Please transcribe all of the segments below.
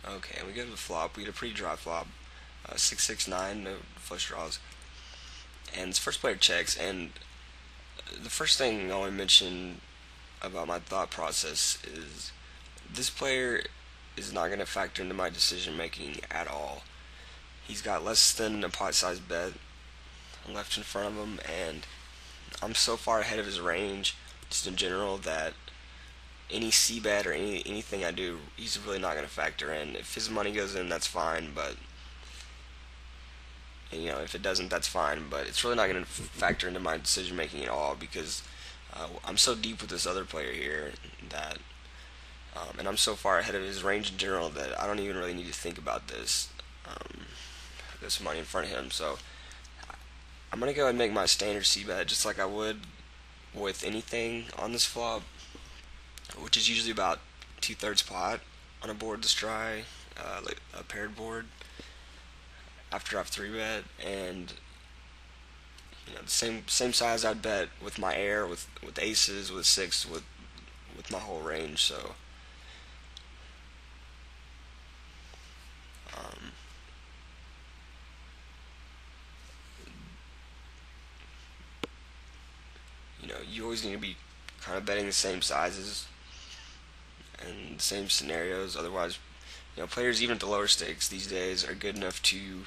Okay, we go to the flop. We had a pretty dry flop. 6-6-9, no flush draws. And this first player checks, and the first thing I want to mention about my thought process is this player is not going to factor into my decision making at all. He's got less than a pot sized bet left in front of him, and I'm so far ahead of his range, just in general, that any C bet or anything I do, he's really not going to factor in. If his money goes in, that's fine, but if it doesn't, that's fine. But it's really not going to factor into my decision making at all because I'm so deep with this other player here that, and I'm so far ahead of his range in general that I don't even really need to think about this money in front of him. So I'm gonna go ahead and make my standard C bet just like I would with anything on this flop, which is usually about 2/3 pot on a board this dry, like a paired board after I've three bet, and the same size I'd bet with my air, with aces, with six, with my whole range. So um, you always need to be kind of betting the same sizes and the same scenarios. Otherwise, players even at the lower stakes these days are good enough to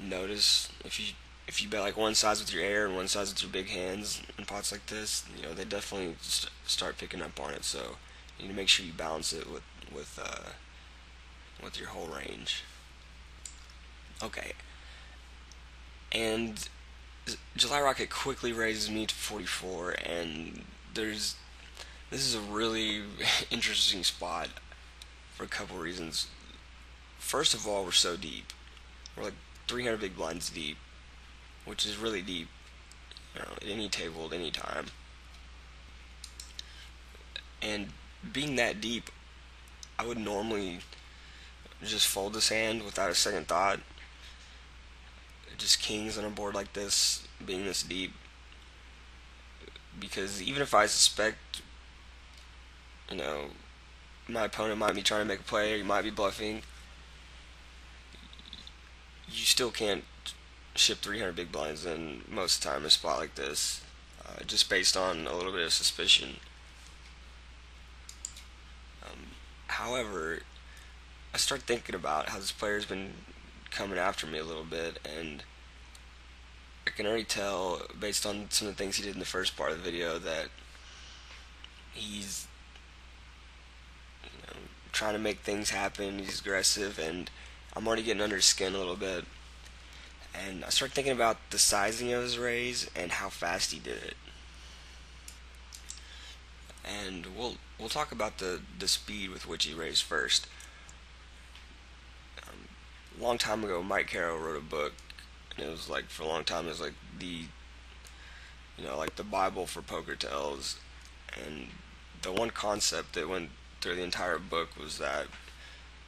notice if you bet like one size with your air and one size with your big hands in pots like this. They definitely start picking up on it. So you need to make sure you balance it with your whole range. Okay, and July Rocket quickly raises me to 44, and there's this is a really interesting spot for a couple reasons. First of all, we're so deep. We're like 300 big blinds deep, which is really deep, at any table at any time. And being that deep, I would normally just fold this hand without a second thought. Just kings on a board like this, being this deep, because even if I suspect, you know, my opponent might be trying to make a play or he might be bluffing, you still can't ship 300 big blinds in most of the time in a spot like this, just based on a little bit of suspicion. However, I start thinking about how this player's been coming after me a little bit, and I can already tell based on some of the things he did in the first part of the video that he's trying to make things happen. He's aggressive, and I'm already getting under his skin a little bit. And I start thinking about the sizing of his raise and how fast he did it. And we'll talk about the speed with which he raised first. A long time ago, Mike Carroll wrote a book, and it was like for a long time it was like like the Bible for poker tells. And the one concept that went through the entire book was that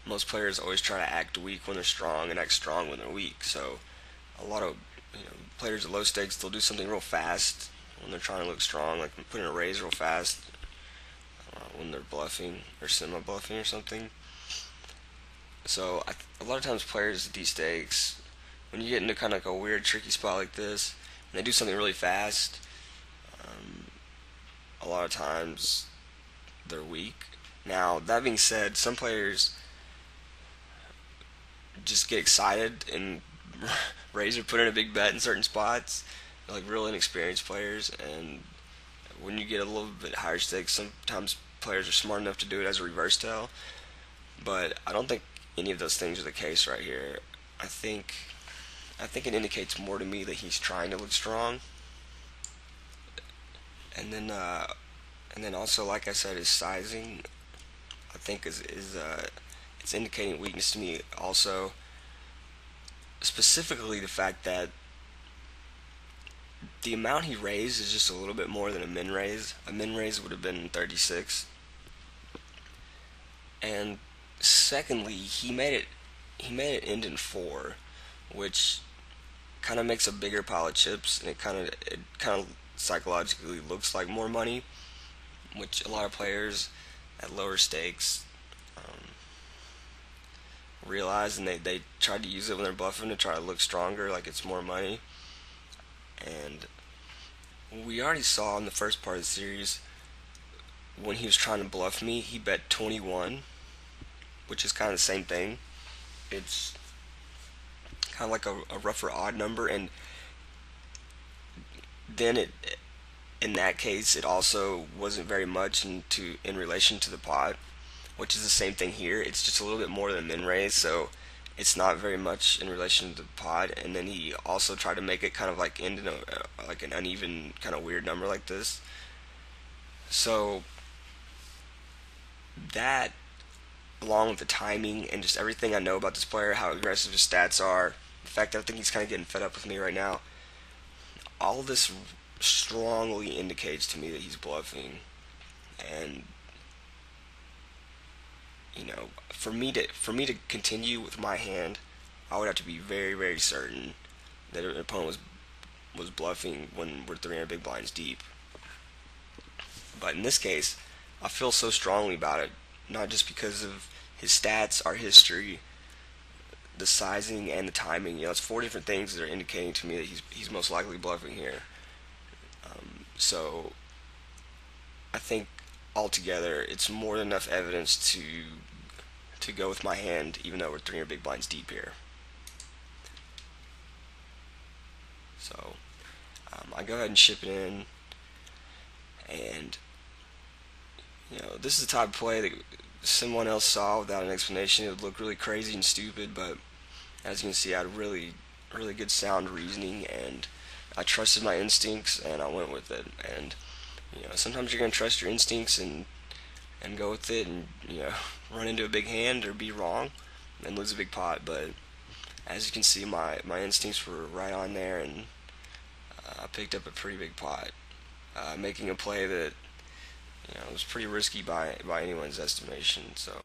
most players always try to act weak when they're strong and act strong when they're weak. So a lot of players at low stakes, they'll do something real fast when they're trying to look strong, like putting a raise real fast when they're bluffing or semi-bluffing or something. So a lot of times players at these stakes, when you get into kind of like a weird, tricky spot like this, and they do something really fast, a lot of times they're weak. Now, that being said, some players just get excited and raise or put in a big bet in certain spots. They're like real inexperienced players, and when you get a little bit higher stakes, sometimes players are smart enough to do it as a reverse tell. But I don't think any of those things are the case right here. I think I think it indicates more to me that he's trying to look strong, and then also, like I said, his sizing I think is it's indicating weakness to me also, specifically the fact that the amount he raised is just a little bit more than a min raise. A min raise would have been 36. And secondly, he made it end in 4, which kind of makes a bigger pile of chips, and it kind of psychologically looks like more money, which a lot of players at lower stakes realize, and they try to use it when they're bluffing to try to look stronger, like it's more money. And we already saw in the first part of the series when he was trying to bluff me, he bet 21, which is kind of the same thing. It's kind of like a rougher odd number, and then in that case it also wasn't very much in relation to the pot, which is the same thing here. It's just a little bit more than min raise, so it's not very much in relation to the pot. And then he also tried to make it kind of like end in like an uneven kind of weird number like this. So that, along with the timing and just everything I know about this player, how aggressive his stats are, the fact that I think he's kind of getting fed up with me right now, all of this strongly indicates to me that he's bluffing. And for me to continue with my hand, I would have to be very, very certain that an opponent was bluffing when we're 300 big blinds deep. But in this case, I feel so strongly about it, not just because of his stats, our history, the sizing, and the timing. It's four different things that are indicating to me that he's most likely bluffing here. So I think altogether, it's more than enough evidence to go with my hand, even though we're 300 big blinds deep here. So I go ahead and ship it in, and this is the type of play that someone else saw without an explanation. It would look really crazy and stupid, but as you can see, I had really, really good sound reasoning, and I trusted my instincts, and I went with it. And sometimes you're gonna trust your instincts and go with it, and run into a big hand or be wrong and lose a big pot. But as you can see, my instincts were right on there, and I picked up a pretty big pot, making a play that was pretty risky by anyone's estimation. So